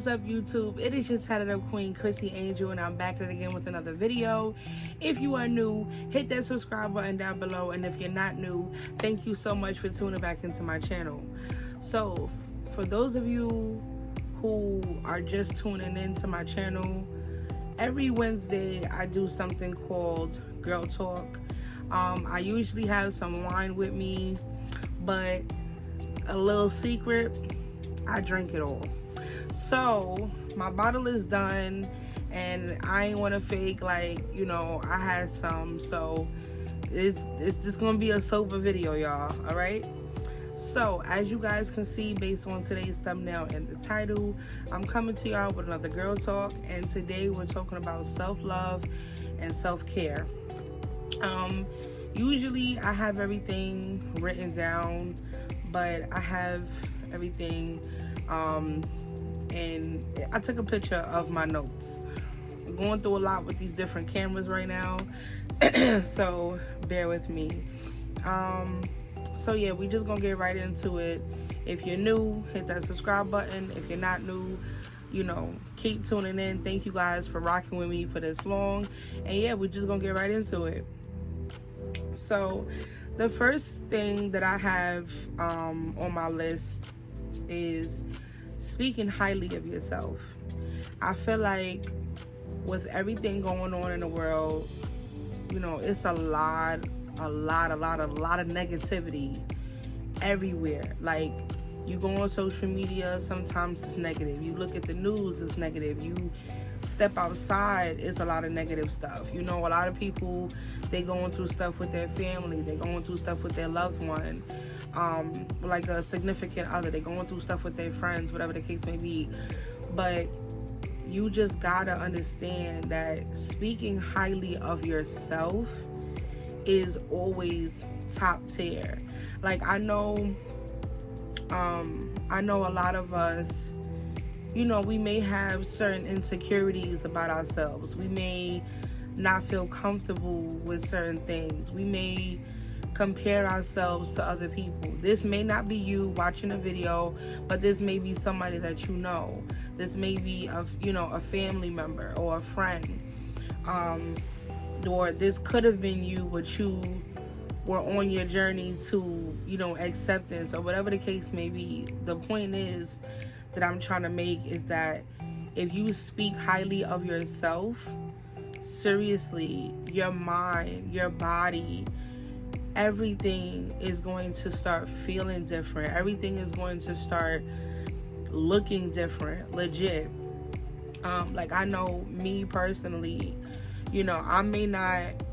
is up, YouTube? It is your tatted up queen, CrissyAngel, and I'm back at it again with another video. If you are new, hit that subscribe button down below, and if you're not new, thank you so much for tuning back into my channel. So for those of you who are just tuning into my channel, every Wednesday I do something called Girl Talk. I usually have some wine with me, but a little secret, I drink it all. So my bottle is done, and I ain't want to fake like, you know, I had some. So it's just gonna be a sober video, y'all. All right. So as you guys can see based on today's thumbnail and the title, I'm coming to y'all with another girl talk, and today we're talking about self-love and self-care. Usually I have everything written down, but I have everything and I took a picture of my notes. I'm going through a lot with these different cameras right now, so bear with me. So yeah, we just gonna get right into it. If you're new, hit that subscribe button. If you're not new, you know, keep tuning in. Thank you guys for rocking with me for this long. And yeah, we're just gonna get right into it. So the first thing that I have on my list is speaking highly of yourself. I feel like with everything going on in the world, you know, it's a lot of negativity everywhere. Like, you go on social media, sometimes it's negative. You look at the news, it's negative. You step outside, it's a lot of negative stuff. You know, a lot of people, they going through stuff with their family, they going through stuff with their loved one, like a significant other, they going through stuff with their friends, whatever the case may be. But you just gotta understand that speaking highly of yourself is always top tier. Like, I know a lot of us, you know, we may have certain insecurities about ourselves. We may not feel comfortable with certain things. We may compare ourselves to other people. This may not be you watching a video, but this may be somebody that you know. This may be a family member or a friend. Or this could have been you, but you were on your journey to, you know, acceptance, or whatever the case may be. The point is that I'm trying to make is that if you speak highly of yourself, seriously, your mind, your body, everything is going to start feeling different. Everything is going to start looking different, legit. Like, I know me personally, you know, I may not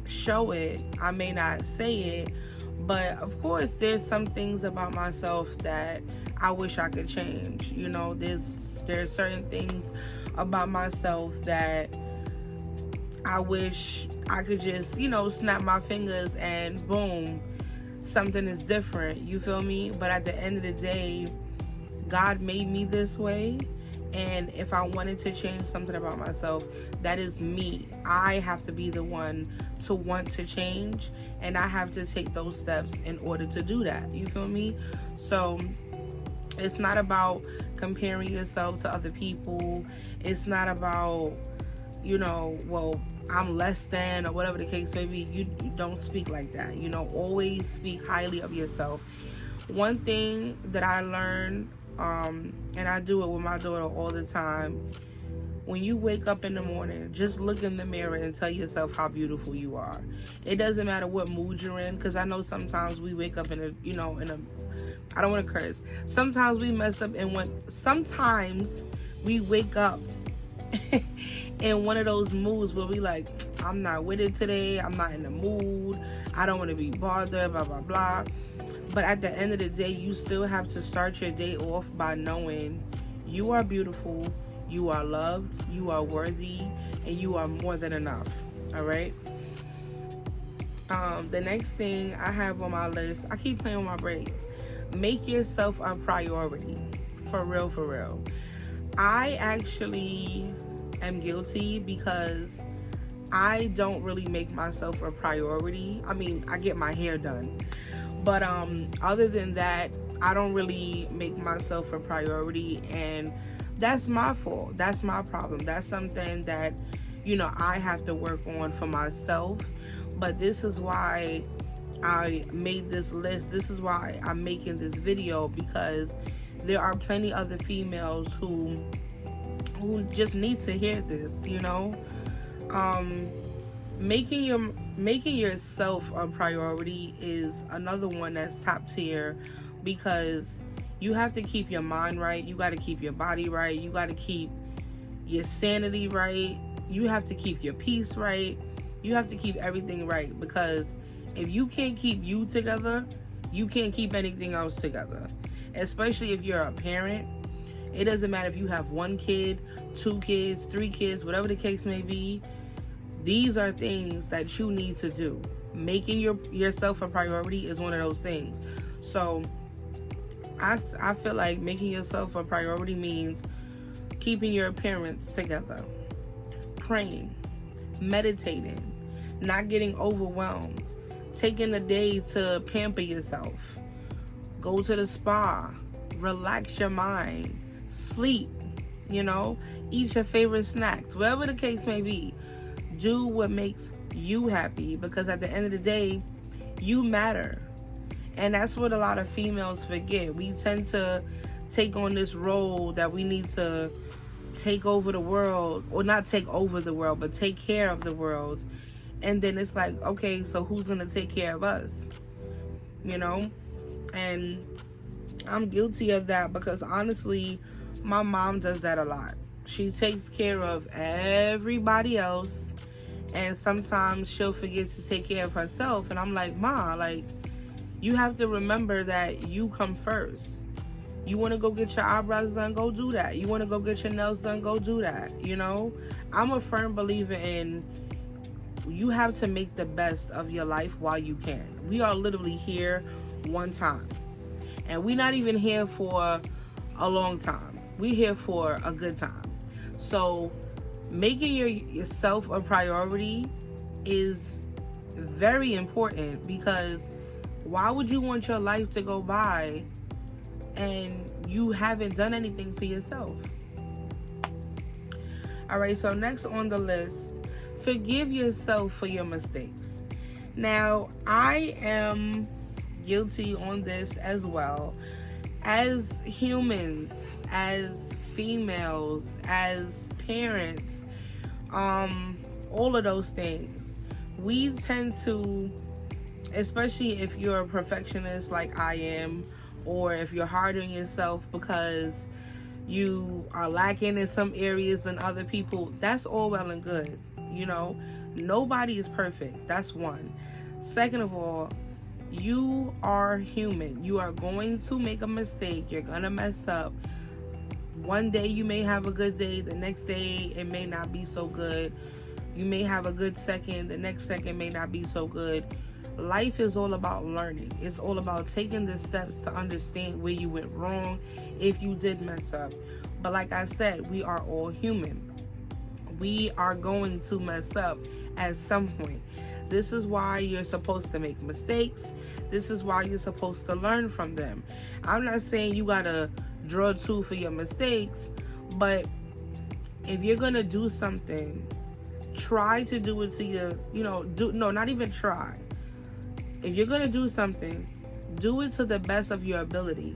show it, I may not say it, but of course there's some things about myself that I wish I could change. You know, there's certain things about myself that I wish I could just, you know, snap my fingers and boom, something is different. You feel me? But at the end of the day, God made me this way. And if I wanted to change something about myself, that is me. I have to be the one to want to change, and I have to take those steps in order to do that. You feel me? So it's not about comparing yourself to other people. It's not about, you know, well, I'm less than, or whatever the case may be. You don't speak like that. You know, always speak highly of yourself. One thing that I learned, and I do it with my daughter all the time, when you wake up in the morning, just look in the mirror and tell yourself how beautiful you are. It doesn't matter what mood you're in, because I know sometimes we wake up in a, you know, I don't want to curse. Sometimes we mess up, and sometimes we wake up in one of those moods where we like, I'm not with it today, I'm not in the mood, I don't want to be bothered, blah, blah, blah. But at the end of the day, you still have to start your day off by knowing you are beautiful, you are loved, you are worthy, and you are more than enough. All right? The next thing I have on my list, I keep playing with my braids. Make yourself a priority. For real, for real. I actually am guilty because I don't really make myself a priority. I mean, I get my hair done. But other than that, I don't really make myself a priority. And that's my fault. That's my problem. That's something that, I have to work on for myself. But this is why I made this list. This is why I'm making this video, because there are plenty other females who just need to hear this, making yourself a priority is another one that's top tier, because you have to keep your mind right, you got to keep your body right, you got to keep your sanity right, you have to keep your peace right, you have to keep everything right, because if you can't keep you together, you can't keep anything else together. Especially if you're a parent. It doesn't matter if you have 1 kid, 2 kids, 3 kids, whatever the case may be. These are things that you need to do. Making yourself a priority is one of those things. So I feel like making yourself a priority means keeping your appearance together, praying, meditating, not getting overwhelmed, taking a day to pamper yourself, go to the spa, relax your mind, sleep, eat your favorite snacks, whatever the case may be. Do what makes you happy, because at the end of the day, you matter. And that's what a lot of females forget. We tend to take on this role that we need to take over the world, or not take over the world, but take care of the world. And then it's like, okay, so who's gonna take care of us? And I'm guilty of that, because honestly, my mom does that a lot. She takes care of everybody else, and sometimes she'll forget to take care of herself. And I'm like, Ma, you have to remember that you come first. You want to go get your eyebrows done, go do that. You want to go get your nails done, go do that. I'm a firm believer in, you have to make the best of your life while you can. We are literally here one time, and we're not even here for a long time. We're here for a good time. So making yourself a priority is very important, because why would you want your life to go by and you haven't done anything for yourself? All right, so next on the list, forgive yourself for your mistakes. Now, I am guilty on this as well. As humans, as females, as parents, all of those things, we tend to, especially if you're a perfectionist like I am, or if you're hard on yourself because you are lacking in some areas than other people, that's all well and good. Nobody is perfect. That's one. Second of all, you are human. You are going to make a mistake. You're gonna mess up. One day you may have a good day, the next day it may not be so good. You may have a good second, the next second may not be so good. Life is all about learning. It's all about taking the steps to understand where you went wrong if you did mess up. But like I said, we are all human. We are going to mess up at some point. This is why you're supposed to make mistakes. This is why you're supposed to learn from them. I'm not saying you gotta draw two for your mistakes, but if you're gonna do something, try to do it to your, not even try. If you're gonna do something, do it to the best of your ability.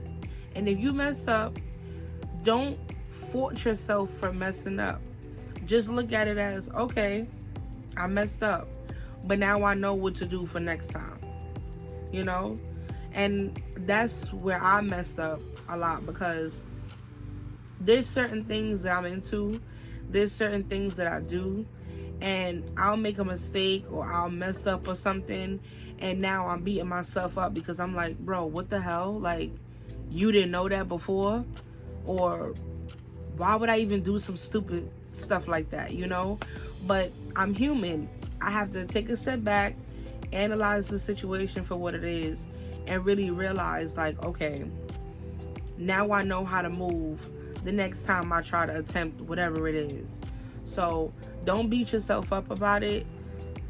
And if you mess up, don't fault yourself for messing up. Just look at it as, okay, I messed up, but now I know what to do for next time, And that's where I messed up a lot, because there's certain things that I'm into, there's certain things that I do, and I'll make a mistake or I'll mess up or something, and now I'm beating myself up because I'm like, bro, what the hell? Like, you didn't know that before? Or why would I even do some stupid stuff like that, But I'm human. I have to take a step back, analyze the situation for what it is, and really realize, like, okay, now I know how to move the next time I try to attempt whatever it is. So don't beat yourself up about it.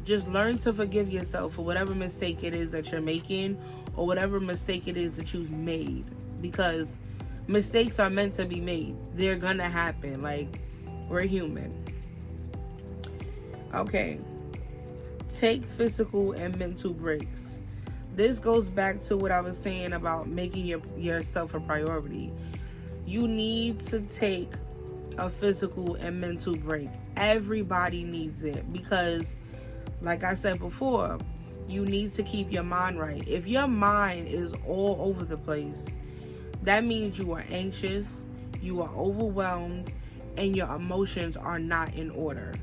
Just learn to forgive yourself for whatever mistake it is that you're making, or whatever mistake it is that you've made, because Mistakes are meant to be made. They're gonna happen. Like, we're human. Okay. Take physical and mental breaks. This goes back to what I was saying about making yourself a priority. You need to take a physical and mental break. Everybody needs it because, like I said before, you need to keep your mind right. If your mind is all over the place, that means you are anxious, you are overwhelmed, and your emotions are not in order.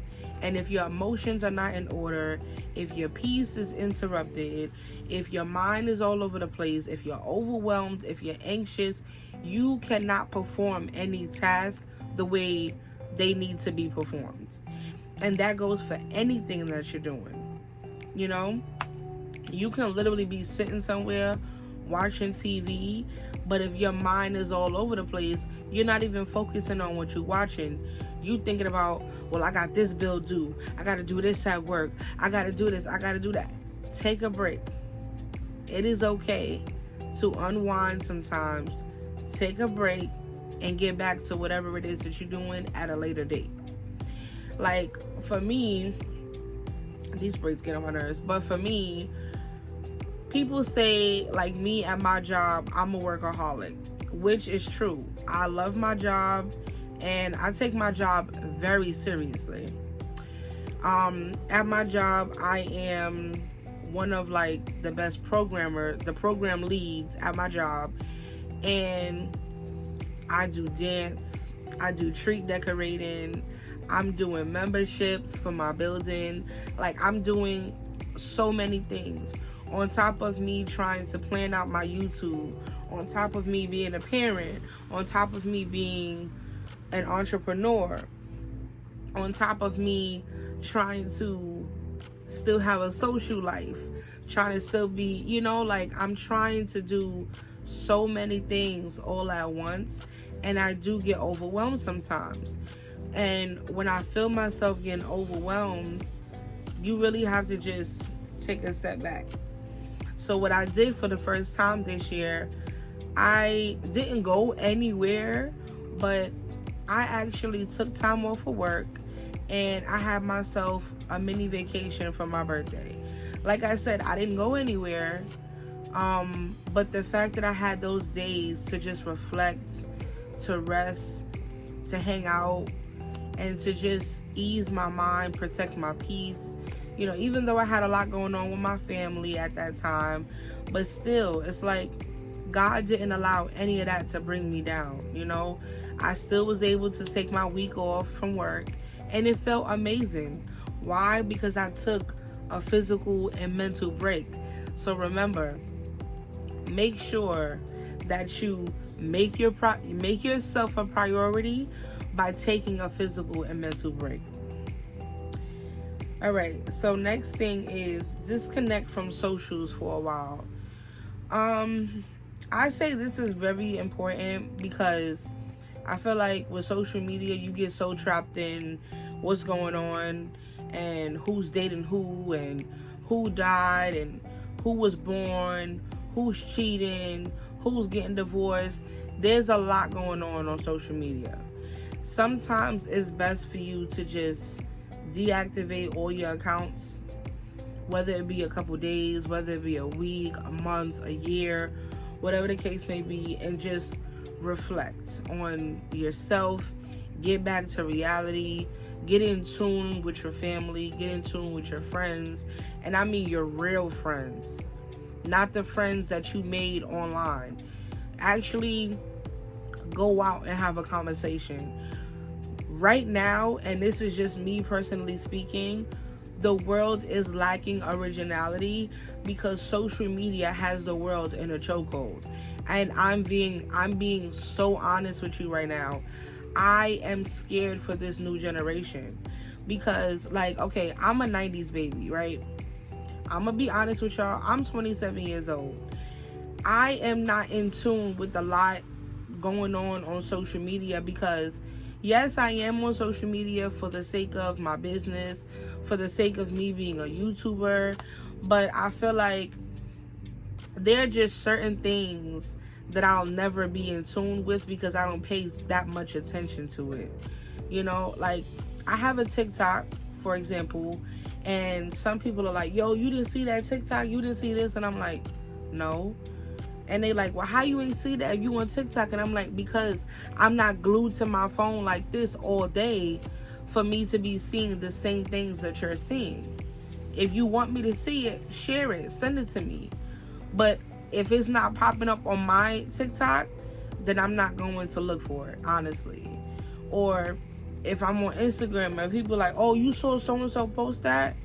And if your emotions are not in order, if your peace is interrupted, if your mind is all over the place, if you're overwhelmed, if you're anxious, you cannot perform any task the way they need to be performed. And that goes for anything that you're doing. You know, you can literally be sitting somewhere watching TV, but if your mind is all over the place, you're not even focusing on what you're watching. You thinking about, well, I got this bill due, I gotta do this at work, I gotta do this, I gotta do that. Take a break. It is okay to unwind sometimes. Take a break and get back to whatever it is that you're doing at a later date. Like, for me, these breaks get on my nerves, but for me, people say, like me at my job, I'm a workaholic, which is true. I love my job and I take my job very seriously. At my job, I am one of like the best the program leads at my job, and I do dance, I do treat decorating, I'm doing memberships for my building. Like, I'm doing so many things. On top of me trying to plan out my YouTube, on top of me being a parent, on top of me being an entrepreneur, on top of me trying to still have a social life, trying to still be, you know, like, I'm trying to do so many things all at once, and I do get overwhelmed sometimes. And when I feel myself getting overwhelmed, you really have to just take a step back. So what I did for the first time this year, I didn't go anywhere, but I actually took time off of work and I had myself a mini vacation for my birthday. Like I said, I didn't go anywhere, but the fact that I had those days to just reflect, to rest, to hang out, and to just ease my mind, protect my peace. You know, even though I had a lot going on with my family at that time, but still, it's like God didn't allow any of that to bring me down. You know, I still was able to take my week off from work, and it felt amazing. Why? Because I took a physical and mental break. So remember, make sure that you make yourself a priority by taking a physical and mental break. All right, so next thing is disconnect from socials for a while. I say this is very important because I feel like with social media, you get so trapped in what's going on and who's dating who and who died and who was born, who's cheating, who's getting divorced. There's a lot going on social media. Sometimes it's best for you to just deactivate all your accounts, whether it be a couple days, whether it be a week, a month, a year, whatever the case may be, and just reflect on yourself, get back to reality, get in tune with your family, get in tune with your friends, and I mean your real friends, not the friends that you made online. Actually go out and have a conversation. Right now, and this is just me personally speaking, the world is lacking originality because social media has the world in a chokehold. And I'm being so honest with you right now. I am scared for this new generation because, like, okay, I'm a 90s baby, right? I'm gonna be honest with y'all. I'm 27 years old. I am not in tune with a lot going on social media because yes, I am on social media for the sake of my business, for the sake of me being a YouTuber, but I feel like there are just certain things that I'll never be in tune with because I don't pay that much attention to it. You know, like I have a TikTok, for example, and some people are like, yo, you didn't see that TikTok? You didn't see this? And I'm like, no. And they like, well, how you ain't see that if you on TikTok? And I'm like, because I'm not glued to my phone like this all day for me to be seeing the same things that you're seeing. If you want me to see it, share it, send it to me. But if it's not popping up on my TikTok, then I'm not going to look for it, honestly. Or if I'm on Instagram and people are like, oh, you saw so-and-so post that?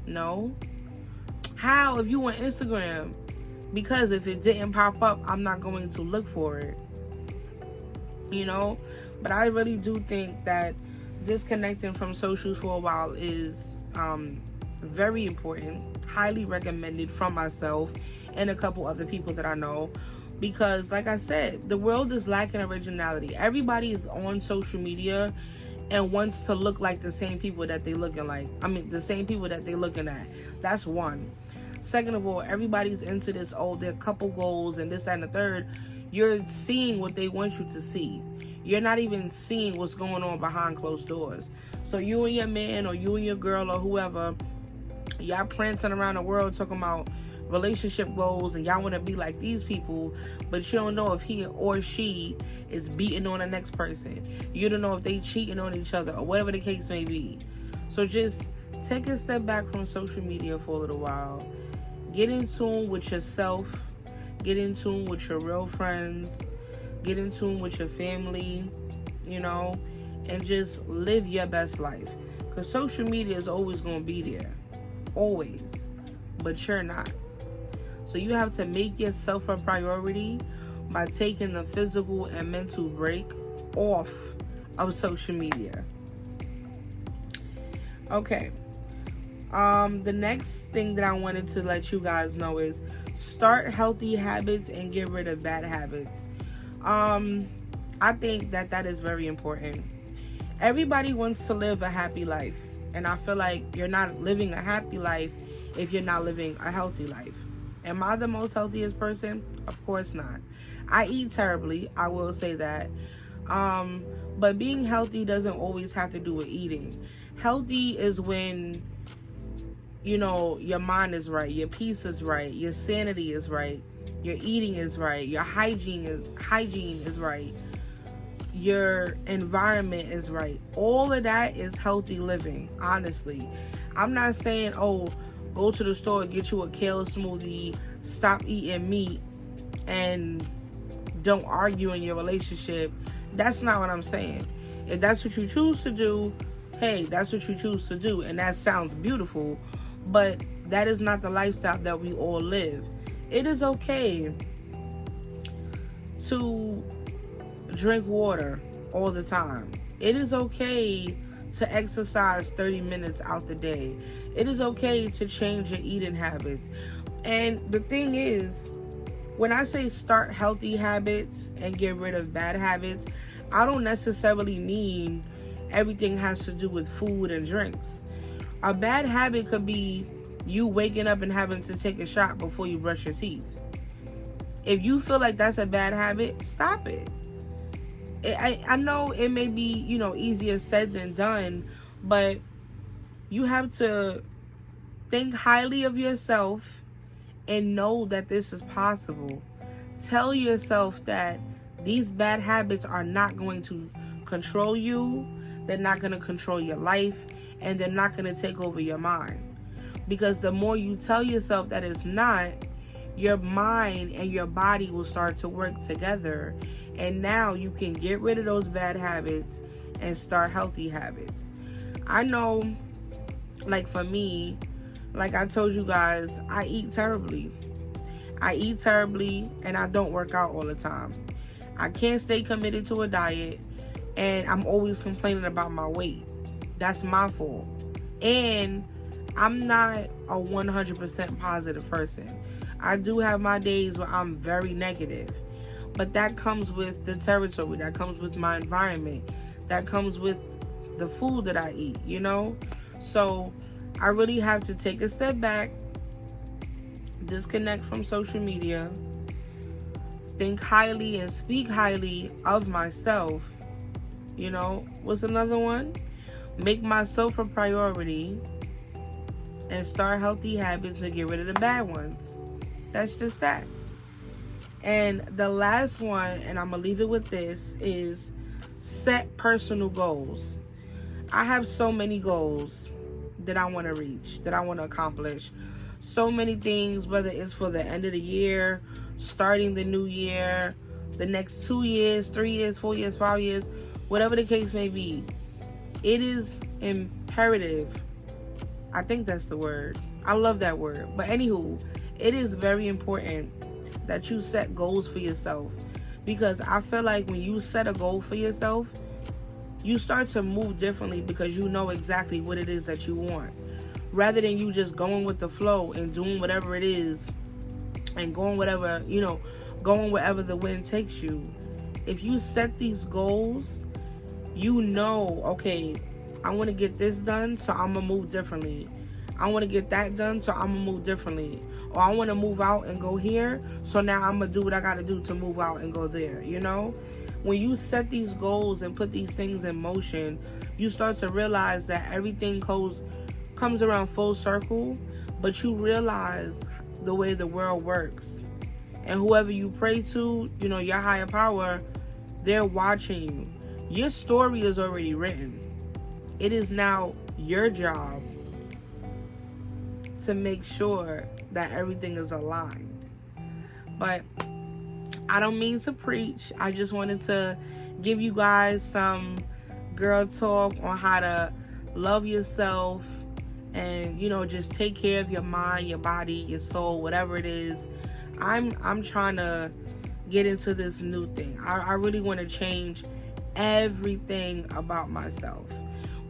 No. How if you on Instagram? Because if it didn't pop up, I'm not going to look for it. You know? But I really do think that disconnecting from socials for a while is very important. Highly recommended from myself and a couple other people that I know. Because, like I said, the world is lacking originality. Everybody is on social media and wants to look like the same people that they looking like. I mean, the same people that they looking at. That's one. Second of all, everybody's into this, oh, their couple goals and this, that, and the third. You're seeing what they want you to see. You're not even seeing what's going on behind closed doors. So you and your man or you and your girl or whoever, y'all prancing around the world talking about relationship goals and y'all want to be like these people, but you don't know if he or she is beating on the next person. You don't know if they cheating on each other or whatever the case may be. So just take a step back from social media for a little while. Get in tune with yourself. Get in tune with your real friends. Get in tune with your family, you know, and just live your best life. Because social media is always going to be there. Always. But you're not. So you have to make yourself a priority by taking the physical and mental break off of social media. Okay. The next thing that I wanted to let you guys know is start healthy habits and get rid of bad habits. I think that is very important. Everybody wants to live a happy life. And I feel like you're not living a happy life if you're not living a healthy life. Am I the most healthiest person? Of course not. I eat terribly, I will say that. But being healthy doesn't always have to do with eating. Healthy is when, you know, your mind is right, your peace is right, your sanity is right, your eating is right, your hygiene is right, your environment is right. All of that is healthy living, honestly. I'm not saying, oh, go to the store and get you a kale smoothie, stop eating meat, and don't argue in your relationship. That's not what I'm saying. If that's what you choose to do, hey, that's what you choose to do, and that sounds beautiful, but that is not the lifestyle that we all live. It is okay to drink water all the time. It is okay to exercise 30 minutes out the day. It is okay to change your eating habits. And the thing is, when I say start healthy habits and get rid of bad habits, I don't necessarily mean everything has to do with food and drinks. A bad habit could be you waking up and having to take a shot before you brush your teeth. If you feel like that's a bad habit, stop it. I know it may be, you know, easier said than done, but you have to think highly of yourself and know that this is possible. Tell yourself that these bad habits are not going to control you. They're not going to control your life, and they're not going to take over your mind. Because the more you tell yourself that it's not, your mind and your body will start to work together. And now you can get rid of those bad habits and start healthy habits. I know, like for me, like I told you guys, I eat terribly. I eat terribly and I don't work out all the time. I can't stay committed to a diet and I'm always complaining about my weight. That's my fault. And I'm not a 100% positive person. I do have my days where I'm very negative. But that comes with the territory. That comes with my environment. That comes with the food that I eat, you know? So I really have to take a step back, disconnect from social media, think highly and speak highly of myself. You know, what's another one? Make myself a priority and start healthy habits to get rid of the bad ones. That's just that. And the last one, and I'm going to leave it with this, is set personal goals. I have so many goals that I want to reach, that I want to accomplish. So many things, whether it's for the end of the year, starting the new year, the next 2 years, 3 years, 4 years, 5 years, whatever the case may be. It is imperative. I think that's the word. I love that word. But anywho, it is very important that you set goals for yourself. Because I feel like when you set a goal for yourself, you start to move differently because you know exactly what it is that you want. Rather than you just going with the flow and doing whatever it is and going whatever, going wherever the wind takes you. If you set these goals, you know, okay, I want to get this done, so I'm going to move differently. I want to get that done, so I'm going to move differently. Or I want to move out and go here, so now I'm going to do what I got to do to move out and go there, When you set these goals and put these things in motion, you start to realize that everything comes around full circle, but you realize the way the world works. And whoever you pray to, your higher power, they're watching you. Your story is already written. It is now your job to make sure that everything is aligned. But I don't mean to preach. I just wanted to give you guys some girl talk on how to love yourself and, just take care of your mind, your body, your soul, whatever it is. I'm trying to get into this new thing. I really want to change everything about myself.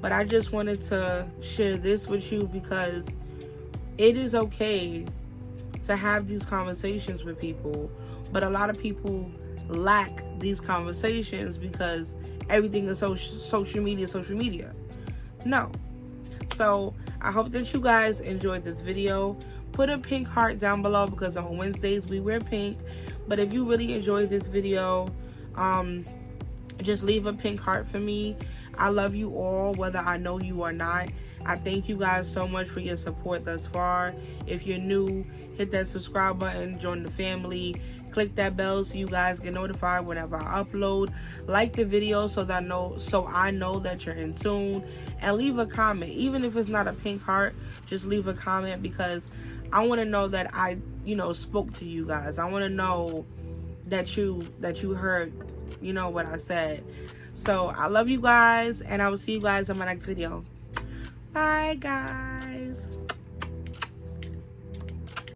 But I just wanted to share this with you because it is okay to have these conversations with people, but a lot of people lack these conversations because everything is social media. No. So I hope that you guys enjoyed this video. Put a pink heart down below because on Wednesdays we wear pink. But if you really enjoyed this video, just leave a pink heart for me. I love you all, whether I know you or not. I thank you guys so much for your support thus far. If you're new, hit that subscribe button, join the family, click that bell so you guys get notified whenever I upload. Like the video so I know that you're in tune, and leave a comment. Even if it's not a pink heart, just leave a comment because I want to know that I, spoke to you guys. I want to know that you heard, what I said. So I love you guys, and I will see you guys in my next video. Bye, guys.